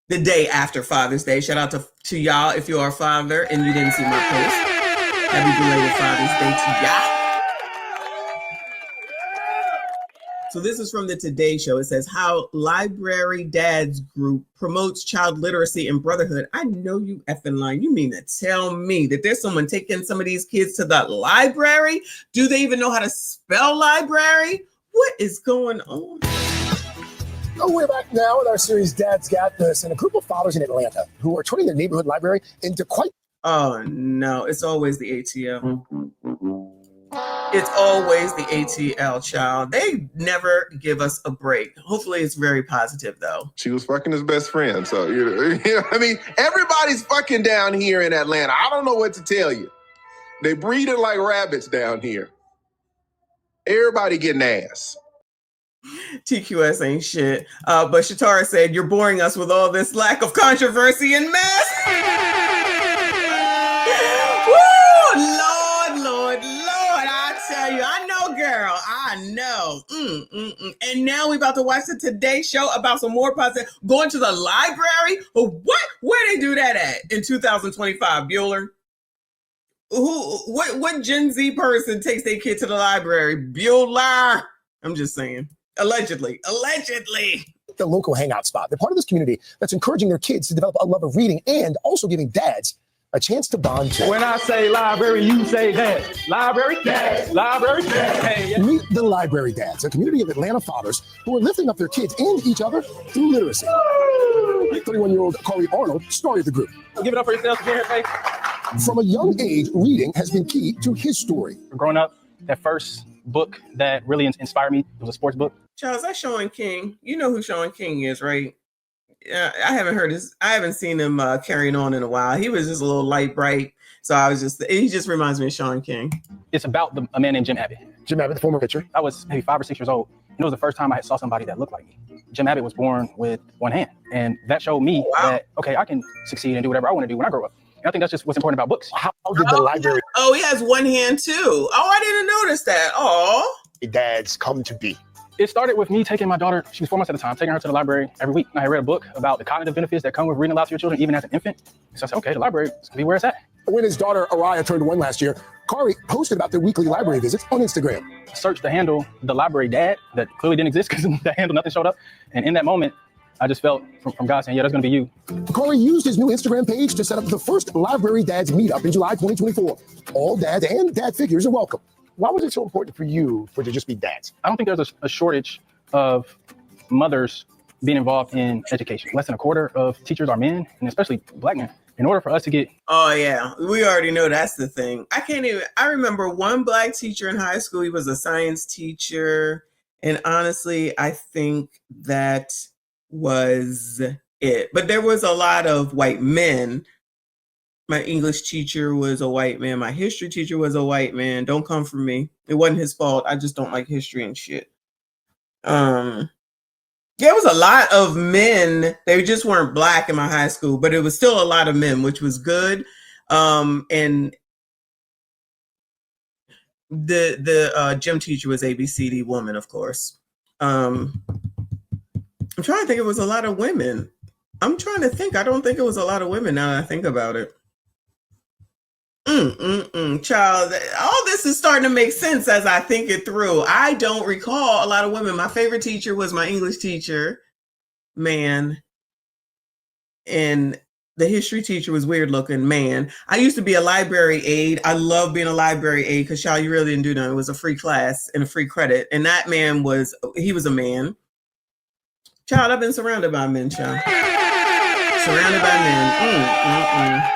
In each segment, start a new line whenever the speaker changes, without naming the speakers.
the day after Father's Day. Shout out to y'all if you are a father and you didn't see my post. Happy belated Father's Day to y'all. So this is from the Today Show. It says, how Library Dads Group promotes child literacy and brotherhood. I know you effing lying. You mean to tell me that there's someone taking some of these kids to the library? Do they even know how to spell library? What is going on?
Oh, we're back now with our series Dad's Got This, and a group of fathers in Atlanta who are turning their neighborhood library into quite...
Oh, no. It's always the ATL. It's always the ATL, child. They never give us a break. Hopefully it's very positive, though.
She was fucking his best friend. So, I mean, everybody's fucking down here in Atlanta. I don't know what to tell you. They breeding like rabbits down here. Everybody getting ass.
TQS ain't shit. But Shatara said, you're boring us with all this lack of controversy and mess. Woo! Lord. I tell you, I know, girl. I know. And now we about to watch the Today Show about some more positive. Going to the library? What? Where they do that at in 2025, Bueller? What Gen Z person takes their kid to the library? Bueller. I'm just saying. Allegedly.
the local hangout spot. They're part of this community that's encouraging their kids to develop a love of reading and also giving dads a chance to bond too.
When I say library, you say dad. Library, dad. Library, dad. Hey, yeah.
Meet the Library Dads, a community of Atlanta fathers who are lifting up their kids and each other through literacy. 31-year-old Corey Arnold started the group.
Give it up for yourself again, hey.
From a young age, reading has been key to his story.
Growing up, that first book that really inspired me was a sports book.
Charles, that's Sean King. You know who Sean King is, right? I haven't seen him carrying on in a while. He was just a little light bright. So he just reminds me of Sean King.
It's about a man named Jim Abbott.
Jim Abbott, the former pitcher.
I was maybe 5 or 6 years old. And it was the first time I saw somebody that looked like me. Jim Abbott was born with one hand. And that showed me that, okay, I can succeed and do whatever I want to do when I grow up. And I think that's just what's important about books.
How did the library...
Oh, he has one hand too. Oh, I didn't notice that. Oh.
Dads come to be.
It started with me taking my daughter, she was 4 months at a time, taking her to the library every week. I had read a book about the cognitive benefits that come with reading aloud to your children, even as an infant. So I said, okay, the library is going to be where it's at.
When his daughter, Araya, turned 1 last year, Kari posted about their weekly library visits on Instagram.
Searched the handle, the library dad, that clearly didn't exist because the handle, nothing showed up. And in that moment, I just felt from God saying, yeah, that's going to be you.
Corey used his new Instagram page to set up the first Library Dads meetup in July 2024. All dads and dad figures are welcome. Why was it so important for you for it to just be dads?
I don't think there's a shortage of mothers being involved in education. Less than a quarter of teachers are men, and especially Black men. In order for us to get...
Oh, yeah. We already know that's the thing. I remember one Black teacher in high school. He was a science teacher. And honestly, I think that was it. But there was a lot of white men. My English teacher was a white man. My history teacher was a white man. Don't come for me. It wasn't his fault. I just don't like history and shit. There was a lot of men. They just weren't Black in my high school, but it was still a lot of men, which was good. And the gym teacher was ABCD woman, of course. I'm trying to think. It was a lot of women. I'm trying to think. I don't think it was a lot of women now that I think about it. Child, all this is starting to make sense as I think it through. I don't recall a lot of women. My favorite teacher was my English teacher, man. And the history teacher was weird looking, man. I used to be a library aide. I love being a library aide because, child, you really didn't do nothing. It was a free class and a free credit. And that man was a man. Child, I've been surrounded by men, child. Surrounded by men.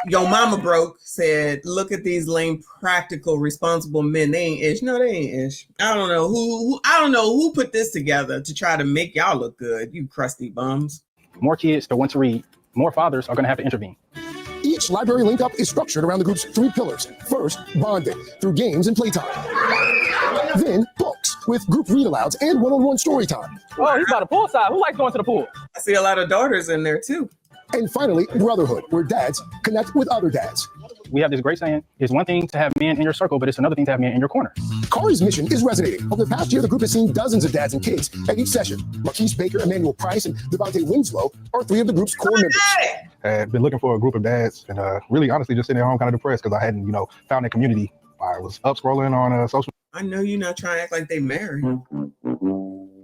Yo mama broke said, look at these lame, practical, responsible men. They ain't ish. No, they ain't ish. I don't know who put this together to try to make y'all look good, you crusty bums.
More kids that want to read, more fathers are going to have to intervene.
Each library link up is structured around the group's 3 pillars. First, bonding through games and playtime. Then, books with group read-alouds and one-on-one story time.
Oh, he's by the pool side. Who likes going to the pool?
I see a lot of daughters in there too.
And finally, Brotherhood, where dads connect with other dads.
We have this great saying, it's one thing to have men in your circle, but it's another thing to have men in your corner.
Kari's mission is resonating. Over the past year, the group has seen dozens of dads and kids at each session. Marquise Baker, Emmanuel Price, and Devontae Winslow are 3 of the group's core members.
I've been looking for a group of dads and really honestly just sitting at home kind of depressed because I hadn't, found a community. I was up scrolling on social.
I know you're not trying to act like they married.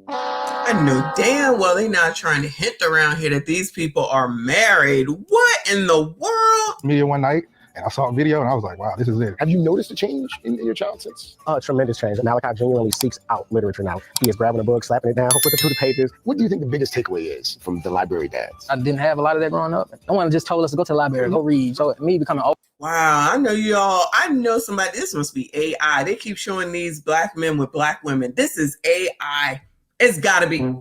I know damn well they're not trying to hint around here that these people are married. What in the world?
Media one night and I saw a video and I was like, wow, this is it.
Have you noticed a change in your child since?
Tremendous change. Malachi genuinely seeks out literature now. He is grabbing a book, slapping it down, flipping through the pages.
What do you think the biggest takeaway is from the library dads?
I didn't have a lot of that growing up. No one just told us to go to the library, go read. So me becoming old.
Wow, I know y'all. I know somebody. This must be AI. They keep showing these black men with black women. This is AI. It's gotta be.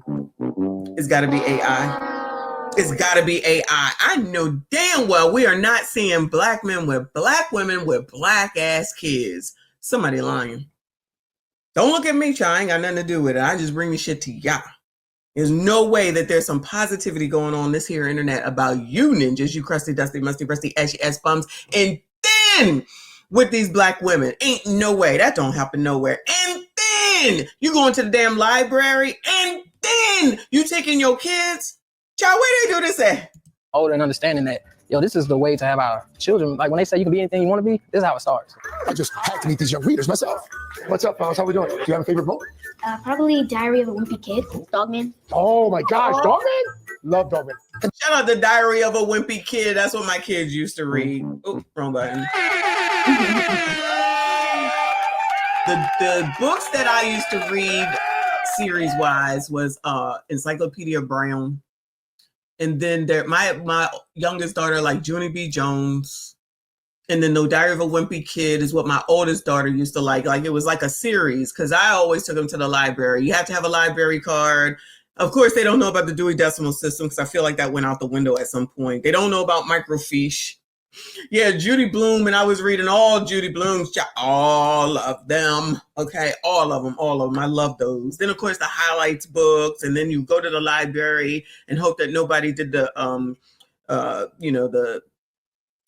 It's gotta be AI. It's gotta be AI. I know damn well we are not seeing black men with black women with black ass kids. Somebody lying. Don't look at me, child. I ain't got nothing to do with it. I just bring the shit to y'all. There's no way that there's some positivity going on this here internet about you ninjas, you crusty, dusty, musty, rusty, ashy ass bums, and then with these black women. Ain't no way. That don't happen nowhere. And then you going to the damn library, and then you taking your kids. Child, where they do this at?
Older and understanding that, this is the way to have our children. Like when they say you can be anything you want to be, this is how it starts.
I just had to meet these young readers myself. What's up, fellas? How we doing? Do you have a favorite book?
Probably Diary of a Wimpy Kid, Dogman.
Oh my gosh, Dogman? Love Dogman.
Shout out the Diary of a Wimpy Kid. That's what my kids used to read. Oh, wrong button. The books that I used to read series-wise was Encyclopedia Brown. And then my youngest daughter like Junie B. Jones. And then the Diary of a Wimpy Kid is what my oldest daughter used to like. Like it was like a series because I always took them to the library. You have to have a library card. Of course, they don't know about the Dewey Decimal System because I feel like that went out the window at some point. They don't know about microfiche. Yeah, Judy Blume, and I was reading all Judy Blume's, all of them. Okay, all of them. I love those. Then, of course, the highlights books, and then you go to the library and hope that nobody did the, the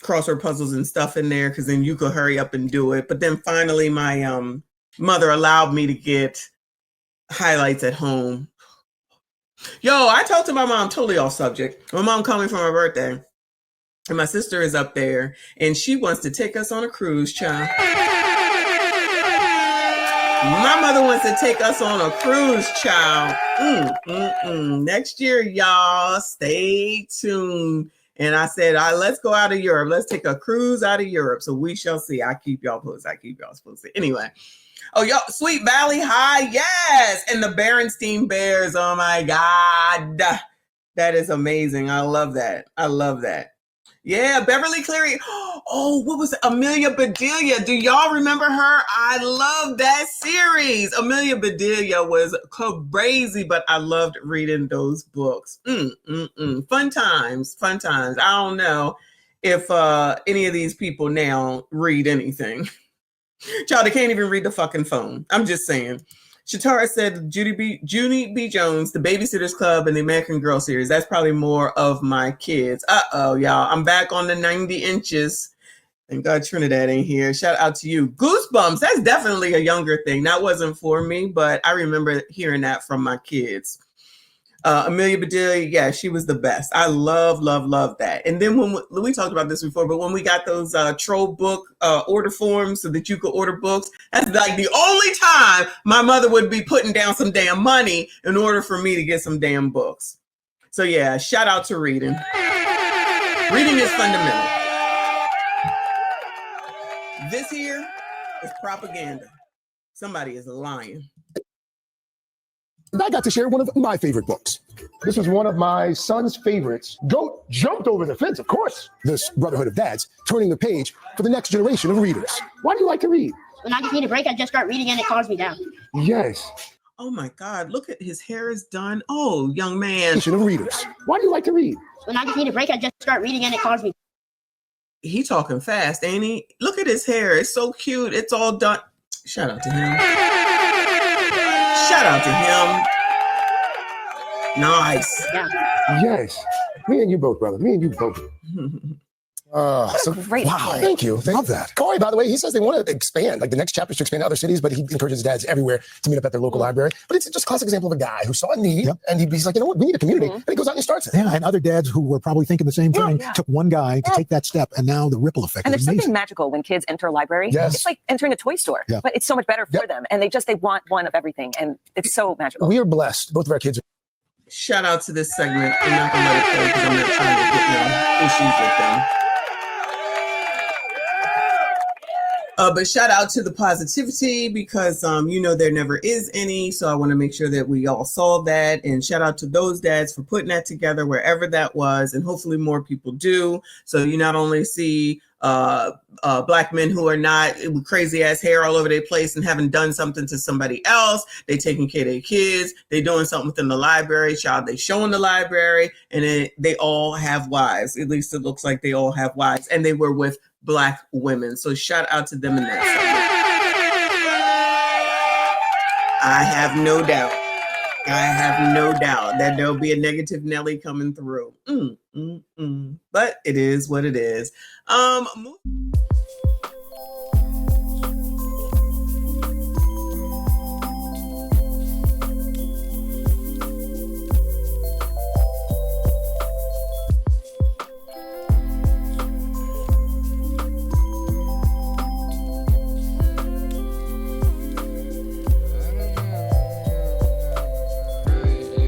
crossword puzzles and stuff in there, because then you could hurry up and do it. But then finally, my mother allowed me to get highlights at home. Yo, I talked to my mom, totally off subject. My mom called me for my birthday. And my sister is up there, and she wants to take us on a cruise, child. My mother wants to take us on a cruise, child. Next year, y'all, stay tuned. And I said, let's go out of Europe. Let's take a cruise out of Europe. So we shall see. I keep y'all posted. Anyway. Oh, yo, Sweet Valley High, yes. And the Berenstein Bears, oh my God. That is amazing. I love that. Yeah, Beverly Cleary. Oh, what was it? Amelia Bedelia. Do y'all remember her? I love that series. Amelia Bedelia was crazy, but I loved reading those books. Fun times. I don't know if any of these people now read anything. Child, they can't even read the fucking phone. I'm just saying. Shatara said Junie B. Jones, the Babysitters Club, and the American Girl series. That's probably more of my kids. Uh-oh, y'all. I'm back on the 90 inches. Thank God Trinidad ain't here. Shout out to you. Goosebumps. That's definitely a younger thing. That wasn't for me, but I remember hearing that from my kids. Amelia Bedelia, yeah, she was the best. I love that. And then when we talked about this before, but when we got those troll book order forms so that you could order books, that's like the only time my mother would be putting down some damn money in order for me to get some damn books. So yeah, shout out to reading. Reading is fundamental. This here is propaganda. Somebody is lying.
I got to share one of my favorite books. This was one of my son's favorites. Goat jumped over the fence, of course. This Brotherhood of Dads, turning the page for the next generation of readers. Why do you like to read?
When I just need a break, I just start reading and it calms me down.
Yes.
Oh my God, look at his hair is done. Oh, young man.
Of readers. Why do you like to read?
When I just need a break, I just start reading and it calms me.
He talking fast, ain't he? Look at his hair. It's so cute. It's all done. Shout out to him. Nice.
Yeah.
Yes. Me and you both, brother. Me and you both. So
Great.
wow,
story.
thank you. Love that. Corey, by the way, he says they want to expand, like the next chapter is to expand to other cities, but he encourages dads everywhere to meet up at their local library. But it's just a classic example of a guy who saw a need and he's like, you know what, we need a community. And he goes out and he starts it.
Yeah, and other dads who were probably thinking the same thing took one guy to take that step, and now the ripple effect
And
is
there's
amazing.
something magical when kids enter a library.
Yes.
It's like entering a toy store,
Yeah.
but it's so much better for them. And they want one of everything. And it's so magical.
We are blessed. Both of our kids.
Shout out to this segment. I'm not gonna let it play because I'm not trying to get no issues with them. But shout out to the positivity because, there never is any. So I want to make sure that we all saw that. And shout out to those dads for putting that together wherever that was. And hopefully more people do. So you not only see Black men who are not with crazy ass hair all over their place and haven't done something to somebody else. They taking care of their kids. They doing something within the library. They showing the library. And they all have wives. At least it looks like they all have wives. And they were with Black women. So shout out to them in that segment. I have no doubt that there'll be a negative Nelly coming through. But it is what it is.